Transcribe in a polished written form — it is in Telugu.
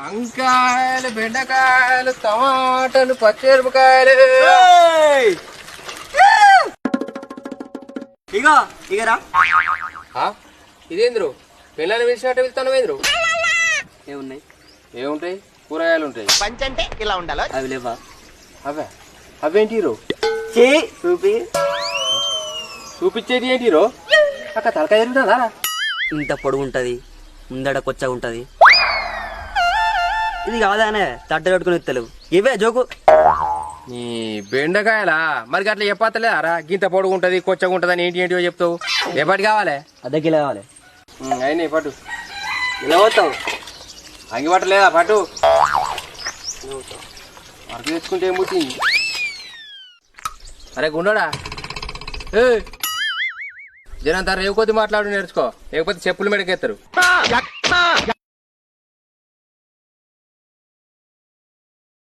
వంకాయలు, బెండకాయలు, టమాటాలు, పచ్చిమిరపకాయలు. ఇగో ఇగరా ఇదేంద్రు పిల్లలు పిలిచినట్టు వెళ్తాను ఏంద్రు? ఏమున్నాయి? ఏముంటాయి? కూరగాయలు ఉంటాయి. పంచంటే ఇలా ఉండాలి. అవి లేవా? అవే అవేంటి హీరో? చూపి చూపించేది ఏంటి హీరో? అక్క తలకాయ తిరుగుతుందా? ఇంత పొడుగు ఉంటది, ముందడ కొచ్చగా ఉంటది. ఇది కాదానే తట్ట కట్టుకుని ఎత్తలేవు. ఇవే జోకు. నీ బెండకాయలా మరి అట్లా చెప్పలేదారా? గింత పొడుగు ఉంటది, కొచ్చగా ఉంటది అని ఏంటి ఏంటివో చెప్తావు. ఎప్పటి కావాలి? అద్దెకి కావాలి. అయినాయి పట్టు. ఇలా పోతావు? అంగి పట్టలేదా? పట్టు. వరకు తెచ్చుకుంటే ఏం పుట్టింది? అరే గుండోడా, జనంతా రేవు కొద్ది మాట్లాడు నేర్చుకో, లేకపోతే చెప్పులు మెడకెత్తారు.